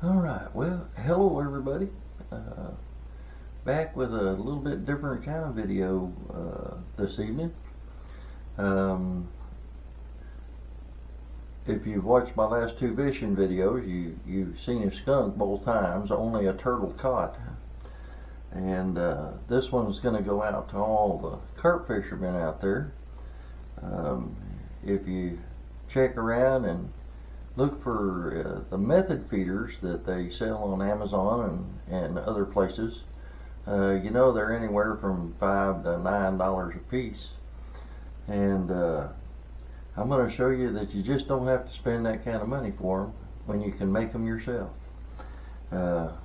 Alright, well, hello everybody. Back with a little bit different kind of video this evening. If you've watched my last two fishing videos, you've seen a skunk both times, only a turtle caught. And this one's going to go out to all the carp fishermen out there. If you check around and look for the method feeders that they sell on Amazon and other places, you know they're anywhere from $5 to $9 a piece. And I'm going to show you that you just don't have to spend that kind of money for them when you can make them yourself. What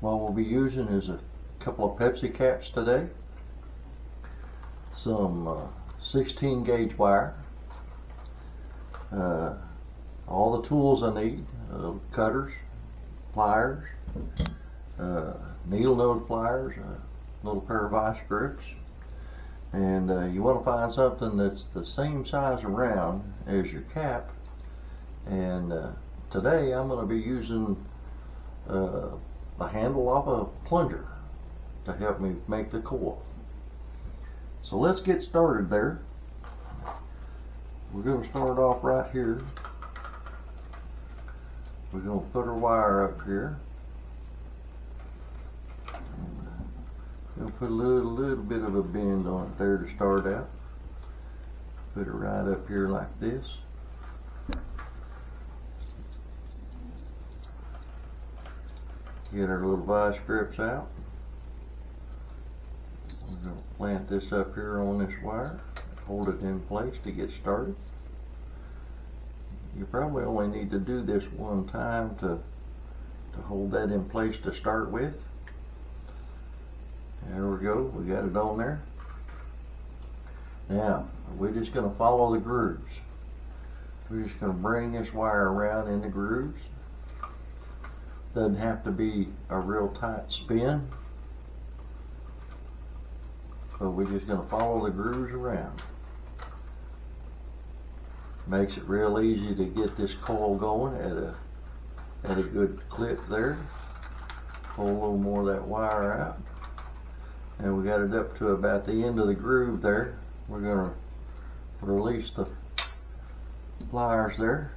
we'll be using is a couple of Pepsi caps today, some 16 gauge wire, all the tools I need, cutters, pliers, needle nose pliers, a little pair of vice grips, and you want to find something that's the same size around as your cap. And today I'm going to be using the handle off a plunger to help me make the coil. So let's get started there. We're going to start off right here. We're going to put our wire up here. We'll put a little bit of a bend on it there to start out. Put it right up here like this. Get our little vice grips out. We're going to plant this up here on this wire. Hold it in place to get started. You probably only need to do this one time to hold that in place to start with. There we go, we got it on there. Now, we're just going to follow the grooves. We're just going to bring this wire around in the grooves. Doesn't have to be a real tight spin, but we're just going to follow the grooves around. Makes it real easy to get this coil going at a good clip there. Pull a little more of that wire out, and we got it up to about the end of the groove there. We're going to release the pliers there,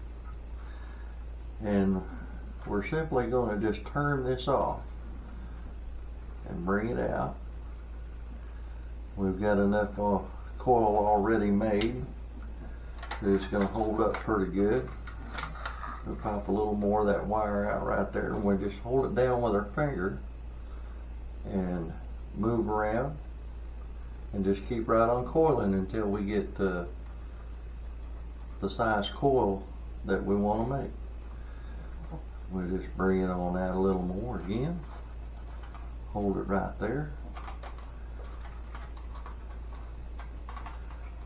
and we're simply going to just turn this off and bring it out. We've got enough coil already made. It's going to hold up pretty good. We'll pop a little more of that wire out right there, and we'll just hold it down with our finger and move around and just keep right on coiling until we get the size coil that we want to make. We'll just bring it on out a little more again. Hold it right there.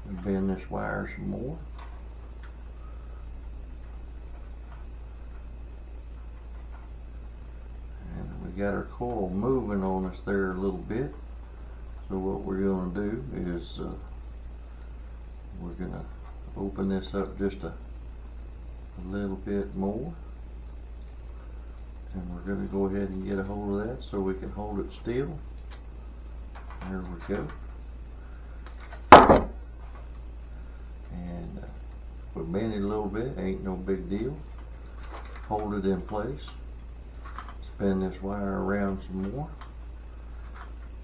And bend this wire some more. We got our coil moving on us there a little bit. So what we're going to do is we're going to open this up just a little bit more, and we're going to go ahead and get a hold of that so we can hold it still. There we go. And we bend it a little bit, ain't no big deal. Hold it in place. Spin this wire around some more.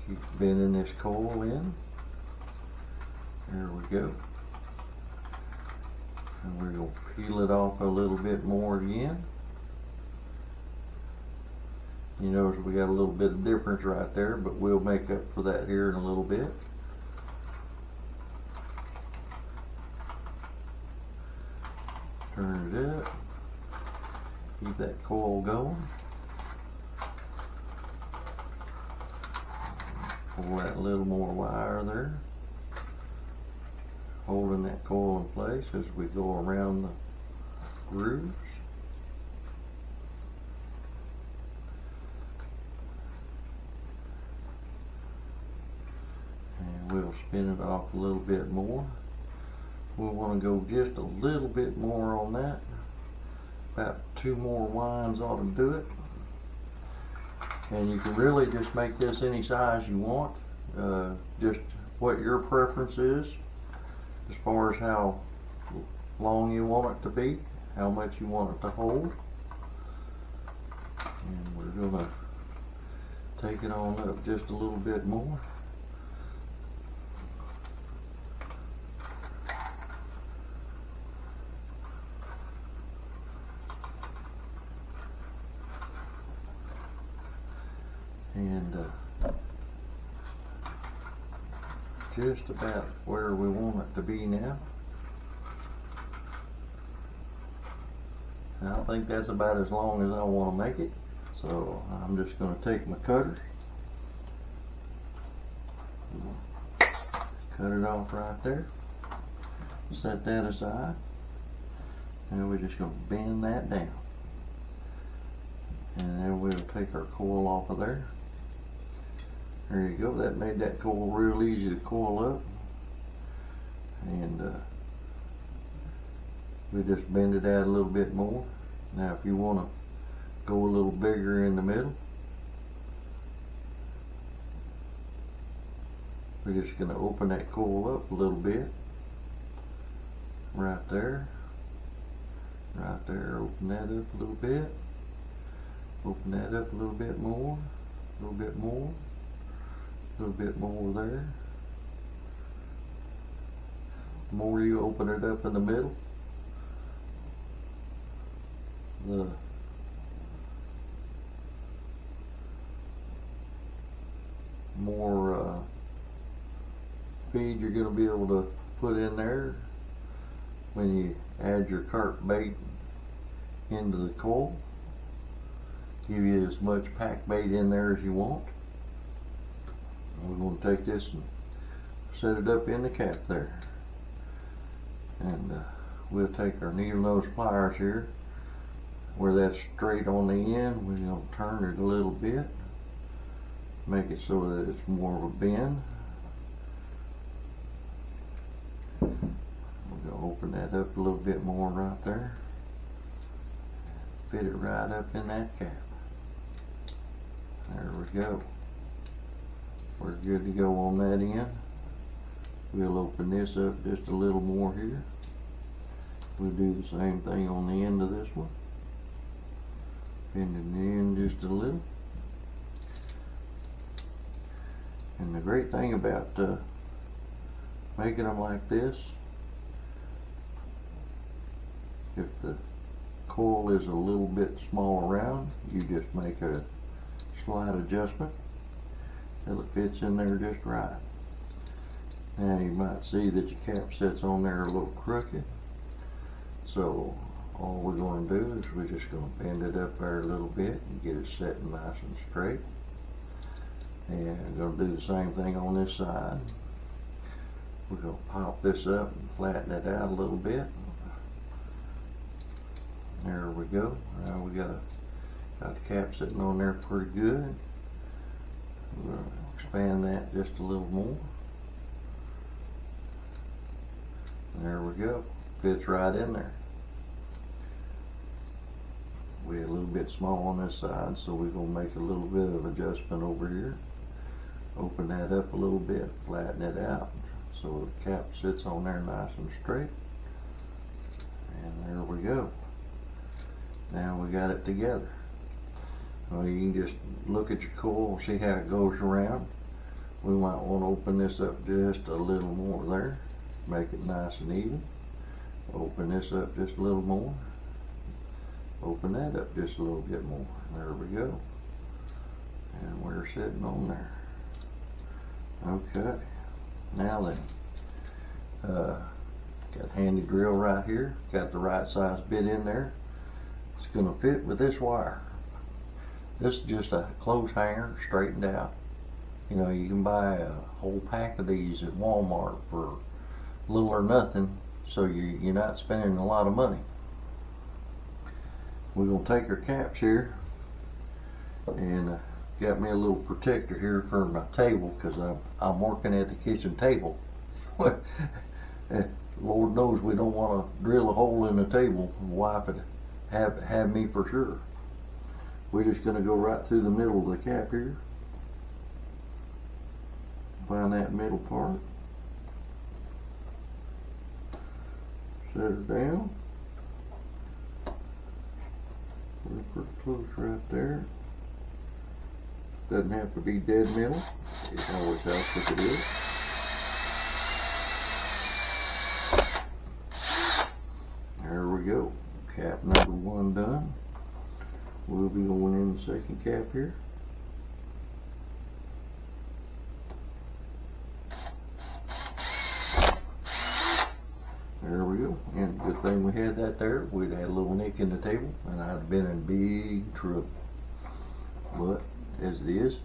Keep bending this coil in. There we go. And we're going to peel it off a little bit more again. You notice we got a little bit of difference right there, but we'll make up for that here in a little bit. Turn it up. Keep that coil going. Pull that little more wire there, holding that coil in place as we go around the grooves. And we'll spin it off a little bit more. We'll want to go just a little bit more on that. About 2 more winds ought to do it. And you can really just make this any size you want, just what your preference is as far as how long you want it to be, how much you want it to hold. And we're going to take it on up just a little bit more. And just about where we want it to be now. And I think that's about as long as I want to make it. So I'm just going to take my cutter, cut it off right there, set that aside, and we're just going to bend that down. And then we'll take our coil off of there. There you go, that made that coil real easy to coil up. And we just bend it out a little bit more. Now if you want to go a little bigger in the middle, we're just going to open that coil up a little bit. Right there. Right there, open that up a little bit. Open that up a little bit more. A little bit more. A little bit more there. The more you open it up in the middle, the more feed you're going to be able to put in there when you add your carp bait into the coil. Give you as much pack bait in there as you want. We're going to take this and set it up in the cap there. And we'll take our needle nose pliers here, where that's straight on the end, we're going to turn it a little bit, make it so that it's more of a bend. We're going to open that up a little bit more right there. Fit it right up in that cap. There we go. We're good to go on that end. We'll open this up just a little more here. We'll do the same thing on the end of this one. Bend it in just a little. And the great thing about making them like this, if the coil is a little bit small around, you just make a slight adjustment till it fits in there just right. Now you might see that your cap sits on there a little crooked, so all we're going to do is we're just going to bend it up there a little bit and get it set nice and straight. And we're going to do the same thing on this side. We're going to pop this up and flatten it out a little bit. There we go. Now we got the cap sitting on there pretty good. We're going to expand that just a little more. There we go. Fits right in there. We're a little bit small on this side, so we're going to make a little bit of adjustment over here. Open that up a little bit, flatten it out so the cap sits on there nice and straight. And there we go. Now we got it together. Well, you can just look at your coil, see how it goes around. We might want to open this up just a little more there. Make it nice and even. Open this up just a little more. Open that up just a little bit more. There we go. And we're sitting on there. Okay. Now then, got a handy drill right here. Got the right size bit in there. It's going to fit with this wire. This is just a clothes hanger straightened out. You know, you can buy a whole pack of these at Walmart for little or nothing, so you're not spending a lot of money. We're going to take our caps here, and got me a little protector here for my table, because I'm working at the kitchen table. Lord knows we don't want to drill a hole in the table and wipe it have me for sure. We're just going to go right through the middle of the cap here. Find that middle part. Set it down. We're pretty close right there. Doesn't have to be dead middle. It always helps if it is. There we go. Cap number 1 done. We'll be going in the second cap here. There we go. And good thing we had that there. We'd had a little nick in the table and I'd have been in big trouble. But as it is,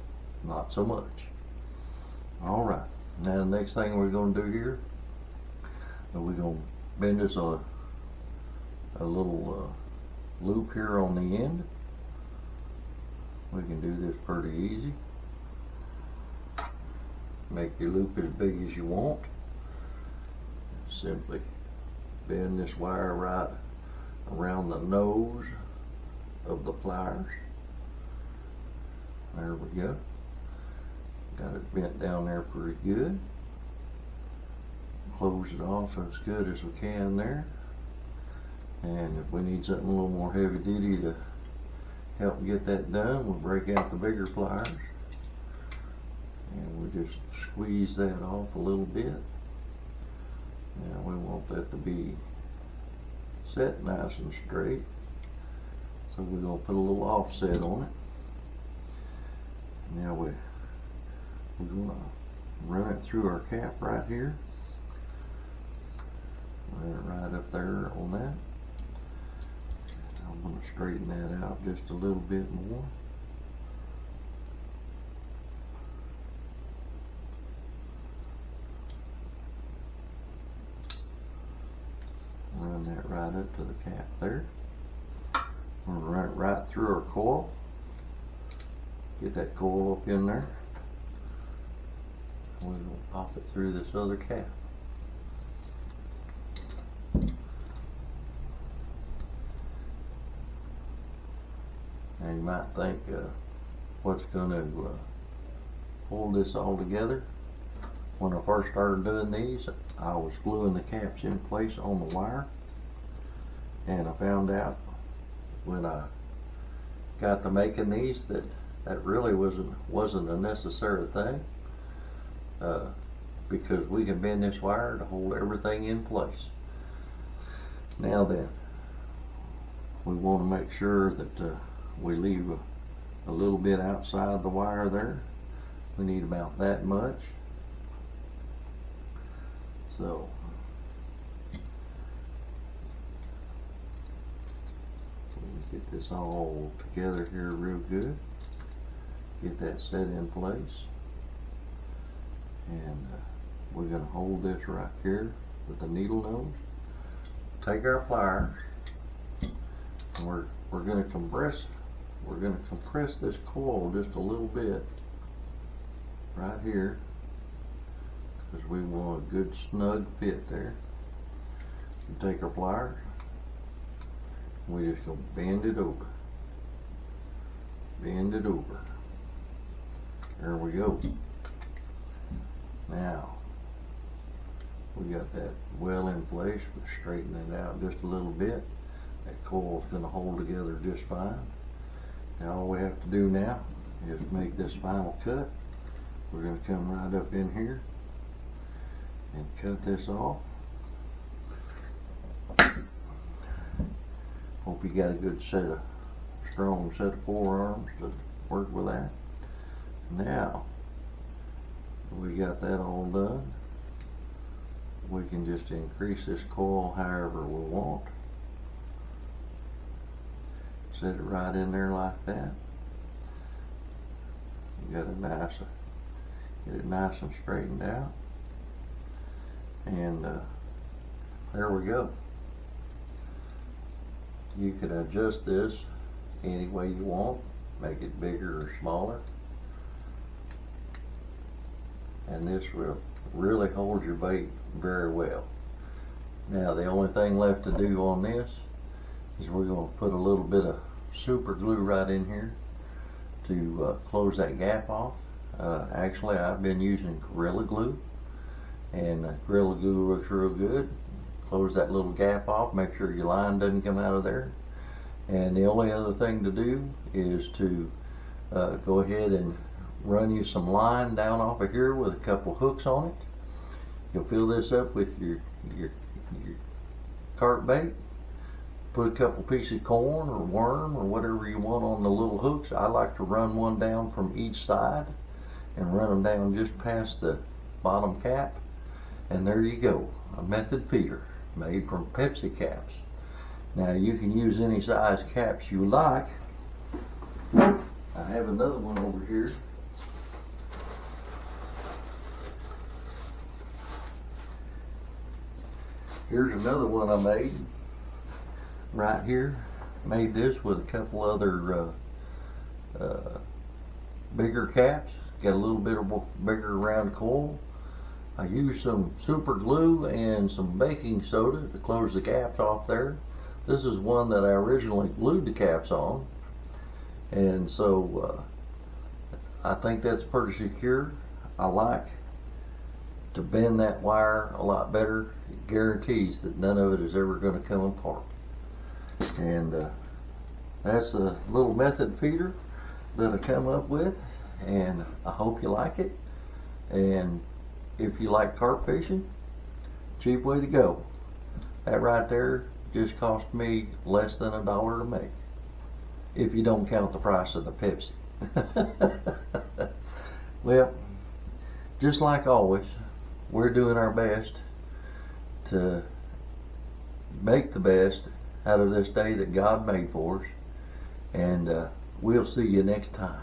not so much. Alright. Now the next thing we're going to do here, we're going to bend this a little loop here on the end. We can do this pretty easy. Make your loop as big as you want. Simply bend this wire right around the nose of the pliers. There we go. Got it bent down there pretty good. Close it off as good as we can there. And if we need something a little more heavy duty to help get that done, we'll break out the bigger pliers. And we just squeeze that off a little bit. Now we want that to be set nice and straight. So we're going to put a little offset on it. Now we're going to run it through our cap right here. Run it right up there on that. I'm going to straighten that out just a little bit more. Run that right up to the cap there. We're going to run it right through our coil. Get that coil up in there. We're going to pop it through this other cap. Now you might think what's going to hold this all together. When I first started doing these, I was gluing the caps in place on the wire, and I found out when I got to making these that really wasn't a necessary thing, because we can bend this wire to hold everything in place. Now then, we want to make sure that we leave a little bit outside the wire there. We need about that much. So get this all together here real good. Get that set in place. And we're going to hold this right here with the needle nose. Take our pliers and we're going to compress. We're going to compress this coil just a little bit right here, because we want a good snug fit there. We take our pliers, we just go bend it over. Bend it over. There we go. Now, we got that well in place. We're straightening it out just a little bit. That coil's going to hold together just fine. Now all we have to do now is make this final cut. We're going to come right up in here and cut this off. Hope you got a good strong set of forearms to work with that. Now we got that all done. We can just increase this coil however we want. Set it right in there like that. You got get it nice and straightened out. And there we go. You can adjust this any way you want, make it bigger or smaller. And this will really hold your bait very well. Now the only thing left to do on this is we're going to put a little bit of super glue right in here to close that gap off. Actually, I've been using Gorilla Glue, and Gorilla Glue looks real good. Close that little gap off, make sure your line doesn't come out of there. And the only other thing to do is to go ahead and run you some line down off of here with a couple hooks on it. You'll fill this up with your carp bait. Put a couple pieces of corn or worm or whatever you want on the little hooks. I like to run one down from each side and run them down just past the bottom cap. And there you go, a method feeder made from Pepsi caps. Now you can use any size caps you like. I have another one over here. Here's another one I made right here. Made this with a couple other bigger caps. Got a little bit of bigger round coil. I used some super glue and some baking soda to close the gaps off there. This is one that I originally glued the caps on, and so I think that's pretty secure. I like to bend that wire a lot better. It guarantees that none of it is ever going to come apart. And that's a little method feeder that I come up with, and I hope you like it. And if you like carp fishing, cheap way to go. That right there just cost me less than $1 to make, if you don't count the price of the Pepsi. Well, just like always, we're doing our best to make the best out of this day that God made for us, and we'll see you next time.